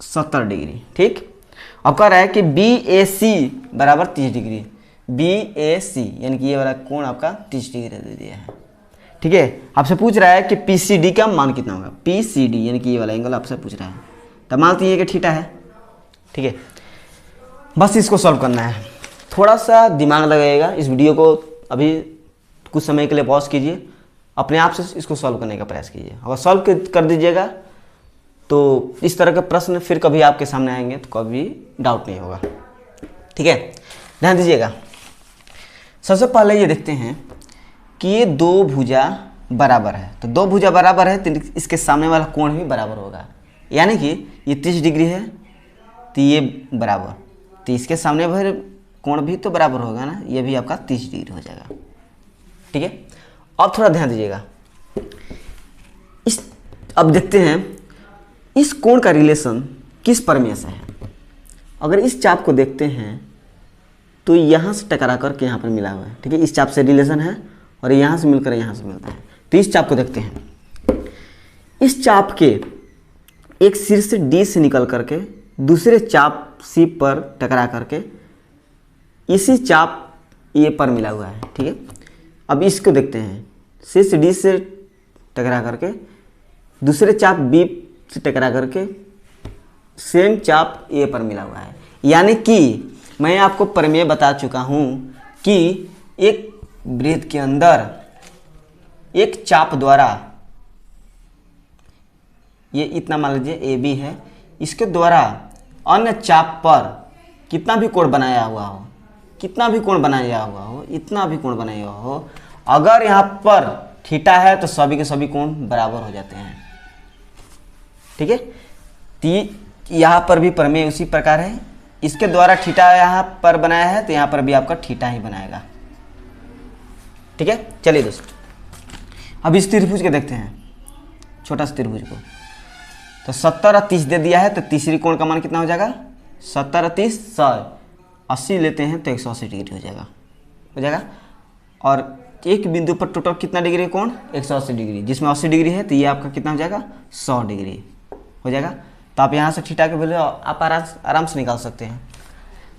70 डिग्री। ठीक, अब कह रहा है कि BAC बराबर 30 डिग्री, BAC यानी कि ये वाला कोण आपका 30 डिग्री दे दिया है। ठीक है, आपसे पूछ रहा है कि PCD का मान कितना होगा, PCD यानी कि ये वाला एंगल आपसे पूछ रहा है। तब मानते हैं कि थीटा है। ठीक है, बस इसको सॉल्व करना है, थोड़ा सा दिमाग लगाइएगा। इस वीडियो को अभी कुछ समय के लिए पॉज कीजिए, अपने आप से इसको सॉल्व करने का प्रयास कीजिए। अगर सॉल्व कर दीजिएगा तो इस तरह के प्रश्न फिर कभी आपके सामने आएंगे तो कभी डाउट नहीं होगा। ठीक है, ध्यान दीजिएगा। सबसे पहले ये देखते हैं कि ये दो भुजा बराबर है, तो दो भुजा बराबर है तो इसके सामने वाला कोण भी बराबर होगा। यानी कि ये 30 डिग्री है तो ये बराबर, तो इसके सामने भर कोण भी तो बराबर होगा ना, ये भी आपका 30 डिग्री हो जाएगा। ठीक है, अब थोड़ा ध्यान दीजिएगा। अब देखते हैं इस कोण का रिलेशन किस परमेय से है। अगर इस चाप को देखते हैं तो यहाँ से टकरा करके यहाँ पर मिला हुआ है। ठीक है, इस चाप से रिलेशन है और यहाँ से मिलकर यहाँ से मिलता है। तो इस चाप को देखते हैं, इस चाप के एक शीर्ष D से निकल करके दूसरे चाप C पर टकरा करके इसी चाप A पर मिला हुआ है। ठीक है, अब इसको देखते हैं, शीर्ष D से टकरा करके दूसरे चाप B से टकरा करके सेम चाप ए पर मिला हुआ है। यानी कि मैं आपको प्रमेय बता चुका हूं कि एक वृत्त के अंदर एक चाप द्वारा, ये इतना मान लीजिए ए बी है, इसके द्वारा अन्य चाप पर कितना भी कोण बनाया हुआ हो, कितना भी कोण बनाया हुआ हो, इतना भी कोण बनाया हुआ हो, अगर यहाँ पर थीटा है तो सभी के सभी कोण बराबर हो जाते हैं। ठीक है, यहाँ पर भी प्रमेय उसी प्रकार है। इसके द्वारा थीटा यहाँ पर बनाया है तो यहाँ पर भी आपका थीटा ही बनाएगा। ठीक है, चलिए दोस्तों अब इस त्रिभुज के देखते हैं, छोटा सा त्रिभुज को। तो 70 और 30 दे दिया है तो तीसरी कोण का मान कितना हो जाएगा, 70 और 30 180 लेते हैं तो 180 डिग्री हो जाएगा। और एक बिंदु पर टोटल कितना डिग्री कोण, 180 डिग्री, जिसमें 80 डिग्री है तो ये आपका कितना हो जाएगा, 100 डिग्री हो जाएगा। तो आप यहाँ से थीटा के वैल्यू आप आराम से निकाल सकते हैं।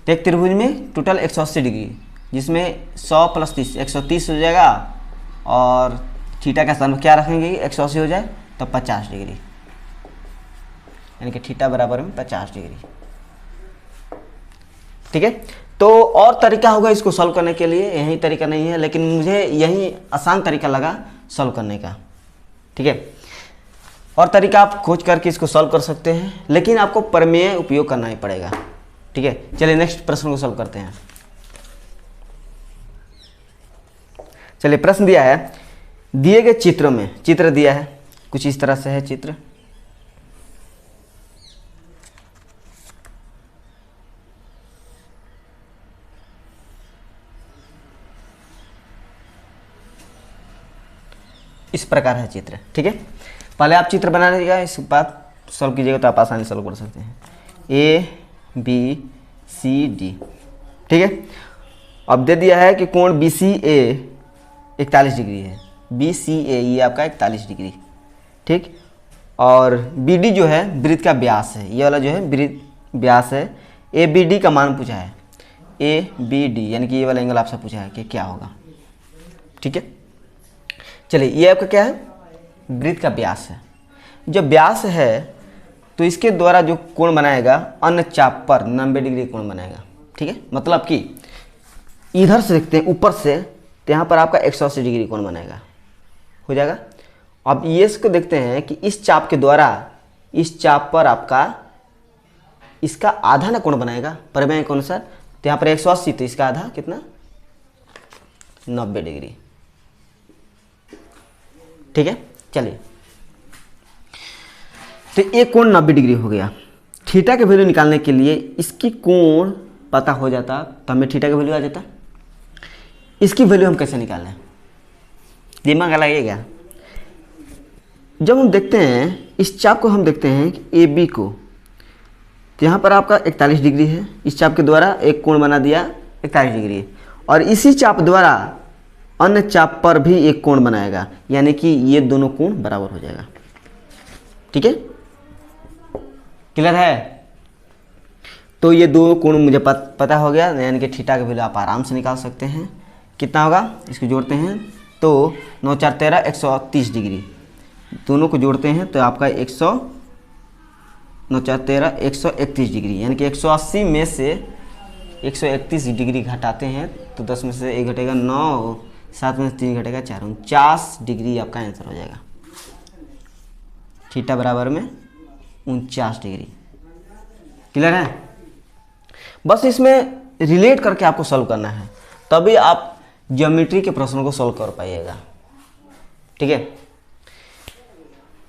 तो एक त्रिभुज में टोटल 180 डिग्री, जिसमें 100 + 30 130 हो जाएगा, और थीटा का स्थान क्या रखेंगे, 180 हो जाए तो 50 डिग्री, यानी कि थीटा बराबर में 50 डिग्री। ठीक है, तो और तरीका होगा इसको सॉल्व करने के लिए, यही तरीका नहीं है, लेकिन मुझे यही आसान तरीका लगा सॉल्व करने का। ठीक है, और तरीका आप खोज करके इसको सॉल्व कर सकते हैं, लेकिन आपको प्रमेय उपयोग करना ही पड़ेगा। ठीक है, चलिए नेक्स्ट प्रश्न को सॉल्व करते हैं। चलिए प्रश्न दिया है, दिए गए चित्रों में, चित्र दिया है कुछ इस तरह से है चित्र। इस प्रकार है चित्र। ठीक है, पहले आप चित्र बना लीजिएगा, इसके बाद सॉल्व कीजिएगा तो आप आसानी से सॉल्व कर सकते हैं। A B C D. ठीक है, अब दे दिया है कि कोण बी सी ए 41 डिग्री है, बी सी ए ये आपका 41 डिग्री। ठीक, और बी डी जो है वृत्त का व्यास है, ये वाला जो है वृत्त व्यास है। ए बी डी का मान पूछा है, ए बी डी यानी कि ये वाला एंगल आपसे पूछा है कि क्या होगा। ठीक है, चलिए ये आपका क्या है, वृत्त का व्यास है। जब व्यास है तो इसके द्वारा जो कोण बनाएगा अन्य चाप पर 90 डिग्री कोण बनाएगा। ठीक है, मतलब कि इधर से देखते हैं ऊपर से, तो यहाँ पर आपका 180 डिग्री कोण बनाएगा, हो जाएगा। अब ये इसको देखते हैं कि इस चाप के द्वारा इस चाप पर आपका इसका आधा ना कोण बनाएगा प्रमेय के अनुसार। तो यहाँ पर 180 तो इसका आधा कितना, 90 डिग्री। ठीक है, चलिए तो एक कोण 90 डिग्री हो गया। थीटा के वैल्यू निकालने के लिए इसकी कोण पता हो जाता तो हमें थीटा का वैल्यू आ जाता। इसकी वैल्यू हम कैसे निकालें, दिमाग लगाइएगा। जब हम देखते हैं इस चाप को, हम देखते हैं कि ए बी को, तो यहाँ पर आपका 41 डिग्री है, इस चाप के द्वारा एक कोण बना दिया 41 डिग्री, और इसी चाप द्वारा अन्य चाप पर भी एक कोण बनाएगा, यानी कि ये दोनों कोण बराबर हो जाएगा। ठीक है, क्लियर है। तो ये दो कोण मुझे पता हो गया, यानी कि थीटा का वैल्यू आप आराम से निकाल सकते हैं। कितना होगा, इसको जोड़ते हैं तो 9 4 13 130 डिग्री, दोनों को जोड़ते हैं तो आपका 9 4 13 131 डिग्री, यानी कि 180 में से 131 डिग्री घटाते हैं तो 10 में से 1 घटेगा 9, 7 में से 3 घटेगा 4, 49 डिग्री आपका आंसर हो जाएगा। थीटा बराबर में 49 डिग्री। क्लियर है, बस इसमें रिलेट करके आपको सॉल्व करना है, तभी आप ज्योमेट्री के प्रश्नों को सॉल्व कर पाइएगा। ठीक है,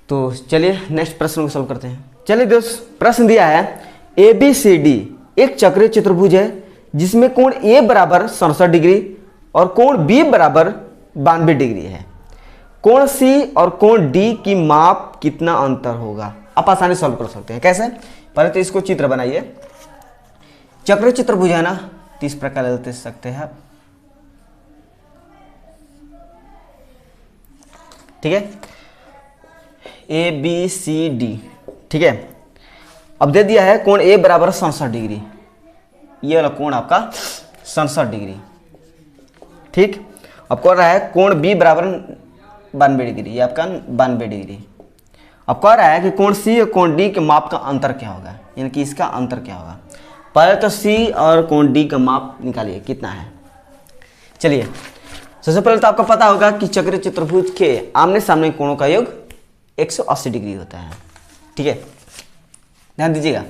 तो चलिए नेक्स्ट प्रश्न को सॉल्व करते हैं। चलिए दोस्त, प्रश्न दिया है ए बी सी डी एक चक्रीय चतुर्भुज है जिसमें कोण ए बराबर 67 डिग्री और कोण बी बराबर 92 डिग्री है। कोण सी और कोण डी की माप कितना अंतर होगा। आप आसानी सॉल्व कर सकते हैं। कैसे, पहले तो इसको चित्र बनाइए। चक्रीय चतुर्भुज है ना, तो इस प्रकार ले सकते हैं आप। ठीक है, ए बी सी डी। ठीक है, अब दे दिया है कोण ए बराबर 67 डिग्री, ये वाला कोण आपका 67 डिग्री। ठीक, अब कौन रहा है कोण बी बराबर 92 डिग्री, ये आपका 92 डिग्री। अब कह रहा है कि कोण सी और कोण डी के माप का अंतर क्या होगा, यानी कि इसका अंतर क्या होगा। पहले तो सी और कोण डी का माप निकालिए कितना है। चलिए सबसे पहले तो आपको पता होगा कि चक्रीय चतुर्भुज के आमने सामने कोणों का योग 180 डिग्री होता है। ठीक है, ध्यान दीजिएगा,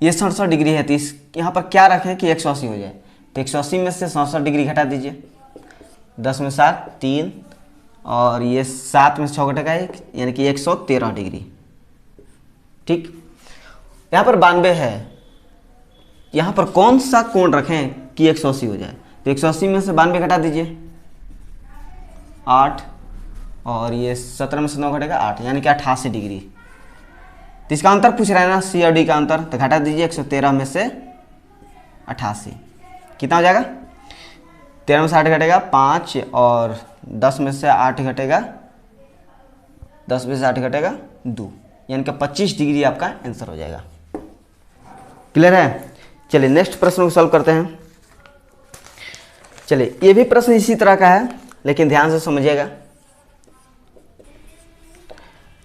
ये 67 डिग्री है, तो इस यहाँ पर क्या रखें कि 180 हो जाए, तो 180 में से 67 डिग्री घटा दीजिए, 10 में 7 3, और ये 7 में से 6 घटेगा 1, यानी कि 113 डिग्री। ठीक, यहाँ पर 92 है, यहाँ पर कौन सा कोण रखें कि 180 हो जाए, तो 180 में से 92 घटा दीजिए 8, और ये 17 में से 9 घटेगा 8, यानी कि 88 डिग्री। तो इसका अंतर पूछ रहा है ना, सी और डी का अंतर, तो घटा दीजिए 113 में से 88, कितना हो जाएगा, 13 में से 8 घटेगा 5, और 10 में से 8 घटेगा 10 में से 8 घटेगा 2, यानी कि 25 डिग्री आपका आंसर हो जाएगा। क्लियर है। चलिए नेक्स्ट प्रश्न को सॉल्व करते हैं। चलिए ये भी प्रश्न इसी तरह का है, लेकिन ध्यान से समझिएगा।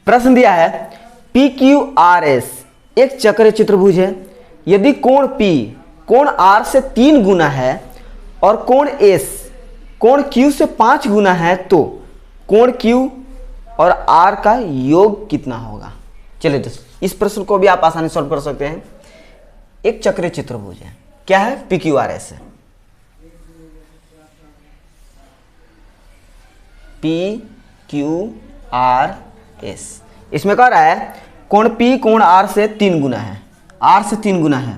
प्रश्न दिया है PQRS एक चक्रीय चतुर्भुज है, यदि कोण P कोण R से 3 गुना है और कोण S कोण Q से 5 गुना है, तो कोण Q और R का योग कितना होगा। चलिए दोस्तों इस प्रश्न को भी आप आसानी से सॉल्व कर सकते हैं। एक चक्रीय चतुर्भुज है, क्या है, PQRS है, PQRS। इसमें कह रहा है कोण P कोण R से 3 गुना है, R से 3 गुना है,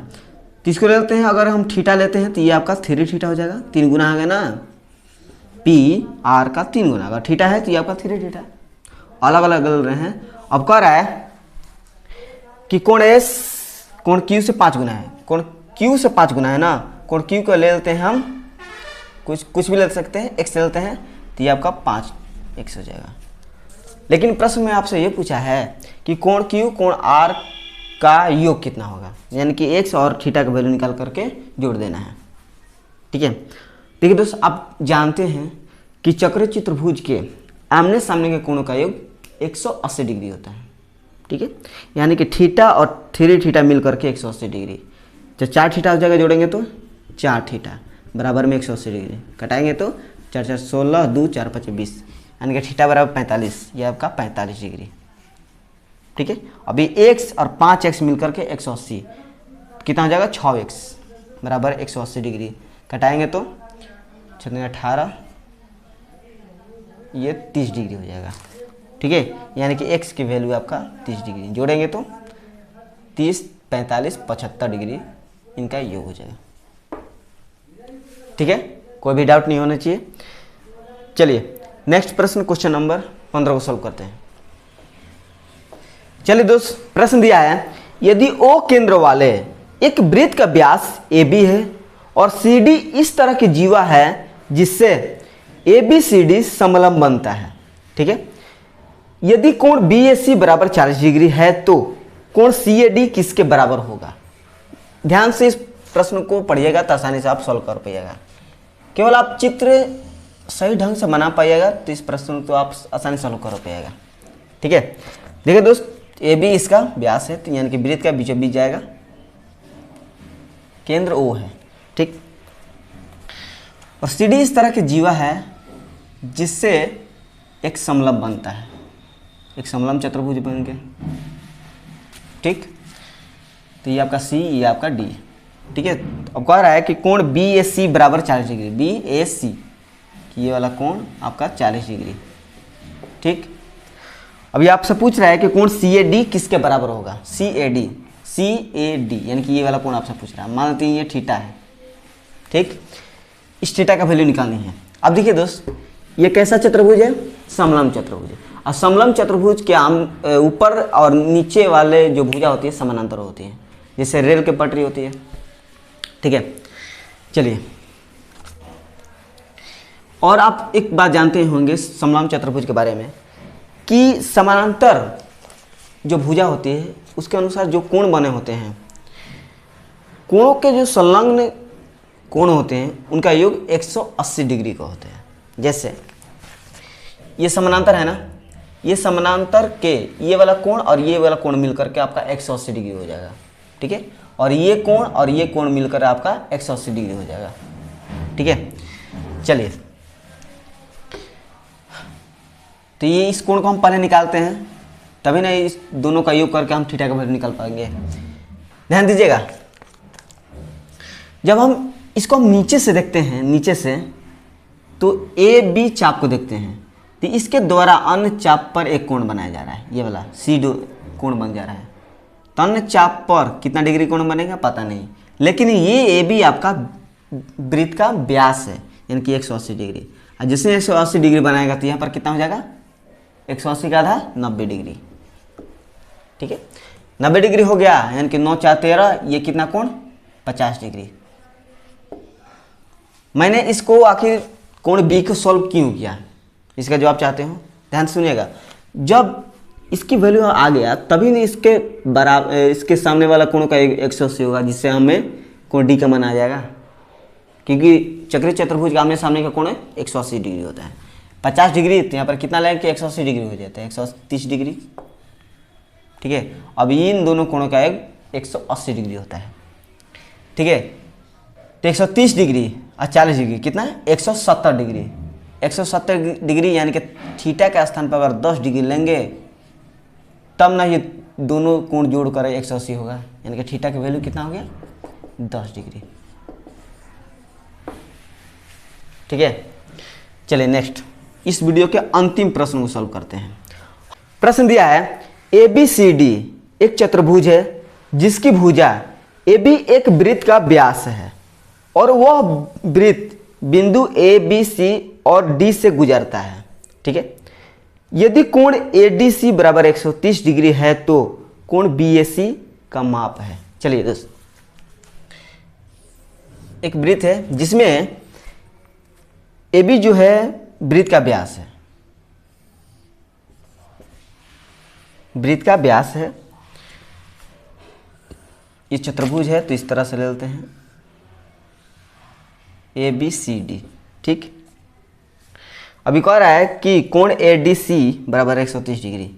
तो इसको लेते हैं, अगर हम थीटा लेते हैं तो ये आपका 3 थीटा हो जाएगा, 3 गुना आ गया ना, P R का 3 गुना, अगर थीटा है तो ये आपका 3 थीटा, अलग अलग ले रहे हैं। अब कह रहा है कि कोण S कोण Q से 5 गुना है, कोण Q से 5 गुना है ना, कोण Q को ले लेते हैं हम, कुछ भी ले सकते हैं, x ले लेते हैं, तो ये आपका 5x हो जाएगा। लेकिन प्रश्न में आपसे ये पूछा है कि कोण Q कोण R का योग कितना होगा, यानी कि x और थीटा का वैल्यू निकाल करके जोड़ देना है। ठीक है, देखिए दोस्त आप जानते हैं कि चक्रीय चतुर्भुज के आमने सामने के कोणों का योग 180 डिग्री होता है। ठीक है, यानी कि थीटा और 3 थीटा मिल करके 180 डिग्री, जब 4 थीटा हो जाएगा जोड़ेंगे तो 4 थीटा बराबर में 180 डिग्री, कटाएंगे तो 4 4 16 2 4 5 20, यानी कि थीटा बराबर 45, ये आपका 45 डिग्री। ठीक है, अभी x और 5x मिल करके 180, कितना हो जाएगा 6x बराबर 180 डिग्री, कटाएंगे तो 18, ये 30 डिग्री हो जाएगा। ठीक है, यानी कि x की वैल्यू आपका 30 डिग्री, जोड़ेंगे तो 30 45 75 डिग्री इनका योग हो जाएगा। ठीक है, कोई भी डाउट नहीं होना चाहिए। चलिए नेक्स्ट प्रश्न क्वेश्चन नंबर 15 को सॉल्व करते हैं। चलिए दोस्त प्रश्न दिया है, यदि O केंद्र वाले एक वृत्त का व्यास AB है और CD इस तरह की जीवा है जिससे ABCD समलंब बनता है। ठीक है, यदि कोण BAC बराबर 40 डिग्री है तो कोण CAD किसके बराबर होगा। ध्यान से इस प्रश्न को पढ़िएगा तो आसानी से आप सॉल्व कर पाइएगा। केवल आप चित्र सही ढंग से बना पाइएगा तो इस प्रश्न को आप आसानी से सॉल्व कर पाइएगा। ठीक है, देखिए दोस्त AB इसका व्यास है, तो यानी कि वृत्त का बीचों बीच जाएगा, केंद्र O है। ठीक, और CD इस तरह की जीवा है जिससे एक समलंब बनता है, एक समलंब चतुर्भुज बन गया। ठीक, तो ये आपका C, ये आपका D। ठीक है, अब कह रहा है कि कोण BAC बराबर 40 डिग्री, BAC ये वाला कोण आपका 40 डिग्री। ठीक, अभी आपसे पूछ रहा है कि कोण CAD किसके बराबर होगा, CAD यानी कि ये वाला कोण आपसे पूछ रहा है। मान लेते हैं ये थीटा है। ठीक, इस थीटा का वैल्यू निकालनी है। अब देखिए दोस्त ये कैसा चतुर्भुज है, समलंब चतुर्भुज है, और समलंब चतुर्भुज के ऊपर और नीचे वाले जो भुजा होती है समानांतर होती है, जैसे रेल की पटरी होती है। ठीक है, चलिए और आप एक बात जानते होंगे समलंब चतुर्भुज के बारे में कि समानांतर जो भुजा होती है उसके अनुसार जो कोण बने होते हैं, कोणों के जो संलग्न कोण होते हैं उनका योग 180 डिग्री का होता है। जैसे ये समानांतर है ना, ये समानांतर के ये वाला कोण और ये वाला कोण मिलकर के आपका 180 डिग्री हो जाएगा, ठीक है। और ये कोण और ये कोण मिलकर आपका 180 डिग्री हो जाएगा, ठीक है। चलिए, तो ये इस कोण को हम पहले निकालते हैं, तभी ना इस दोनों का योग करके हम थीटा का वैल्यू निकाल पाएंगे। ध्यान दीजिएगा, जब हम इसको हम नीचे से देखते हैं, नीचे से तो ए बी चाप को देखते हैं, तो इसके द्वारा अन्य चाप पर एक कोण बनाया जा रहा है, ये वाला सी कोण बन जा रहा है। तो अन्य चाप पर कितना डिग्री कोण बनेगा पता नहीं, लेकिन ये ए बी आपका वृत्त का व्यास है, यानी कि 180 डिग्री। और जिसने 180 डिग्री बनाएगा तो यहाँ पर कितना हो जाएगा, 180 का आधा 90 डिग्री, ठीक है। 90 डिग्री हो गया, यानी कि 9 4 13, ये कितना कोण 50 डिग्री। मैंने इसको आखिर कोण बी को सॉल्व क्यों किया, इसका जवाब चाहते हो, ध्यान सुनिएगा। जब इसकी वैल्यू आ गया तभी नहीं इसके बराबर, इसके सामने वाला कोण का 180 होगा, जिससे हमें कोण डी का मान आ जाएगा, क्योंकि चक्रीय चतुर्भुज का आमने सामने का कोण 180 डिग्री होता है। 50 डिग्री तो यहाँ पर कितना लगेगा कि 180 डिग्री हो जाता है, 130 डिग्री, ठीक है। अब इन दोनों कोणों का 180 डिग्री होता है, ठीक है। तो 130 डिग्री और 40 डिग्री कितना है, 170 डिग्री। 170 डिग्री यानी कि थीटा के स्थान पर अगर 10 डिग्री लेंगे तब ना ये दोनों कोण जोड़कर 180 होगा, यानी कि थीटा की वैल्यू कितना हो गया 10 डिग्री, ठीक है। चलिए नेक्स्ट, इस वीडियो के अंतिम प्रश्न को सॉल्व करते हैं। प्रश्न दिया है ABCD एक चतुर्भुज है जिसकी भुजा AB एक वृत्त का व्यास है और वह वृत्त बिंदु ABC और D से गुजरता है, ठीक है। यदि कोण ADC बराबर 130 डिग्री है तो कोण BAC का माप है। चलिए दोस्त, एक वृत्त है जिसमें AB जो है वृत्त का व्यास है, वृत्त का व्यास है, ये चतुर्भुज है तो इस तरह से ले लेते हैं ABCD, ठीक। अभी कह रहा है कि कोण ADC बराबर 130 डिग्री,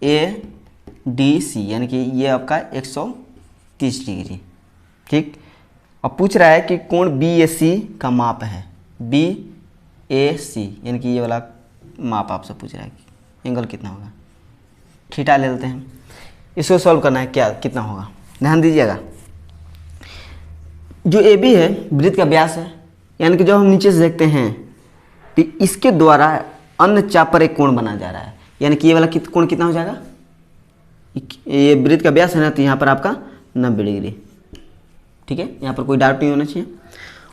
ADC यानी कि ये आपका 130 डिग्री, ठीक। अब पूछ रहा है कि कोण BAC का माप है, BAC यानी कि ये वाला माप आपसे पूछ रहा है कि एंगल कितना होगा, थीटा ले लेते हैं। इसको सॉल्व करना है, क्या कितना होगा, ध्यान दीजिएगा। जो AB है वृत्त का व्यास है, यानी कि जब हम नीचे से देखते हैं तो इसके द्वारा अन्य चाप पर एक कोण बना जा रहा है, यानी कि ये वाला कोण कितना हो जाएगा, ये वृत्त का व्यास है ना, तो यहाँ पर आपका 90 डिग्री, ठीक है। यहाँ पर कोई डाउट नहीं होना चाहिए।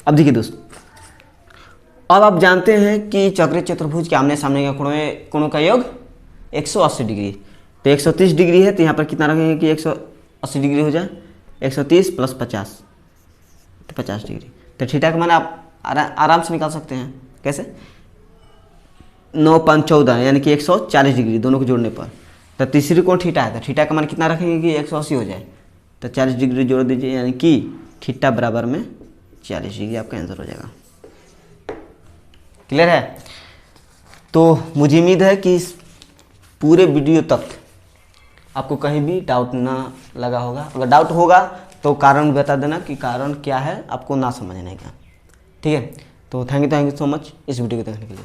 अब देखिए दोस्त, अब आप जानते हैं कि चक्रीय चतुर्भुज के आमने सामने के कोणों का योग 180 डिग्री, तो 130 डिग्री है तो यहाँ पर कितना रखेंगे कि 180 डिग्री हो जाए, 130 प्लस 50 तो 50 डिग्री। तो थीटा का मान आप आराम से निकाल सकते हैं, कैसे, 9 5 14 यानी कि 140 डिग्री दोनों को जोड़ने पर। तो तीसरी कोण थीटा है, तो थीटा का मान कितना रखेंगे कि 180 हो जाए, तो 40 डिग्री जोड़ दीजिए, यानी कि थीटा बराबर में 40 डिग्री आपका आंसर हो जाएगा। क्लियर है? तो मुझे उम्मीद है कि इस पूरे वीडियो तक आपको कहीं भी डाउट ना लगा होगा। अगर डाउट होगा तो कारण बता देना कि कारण क्या है आपको ना समझने का, ठीक है। तो थैंक यू सो मच इस वीडियो को देखने के लिए।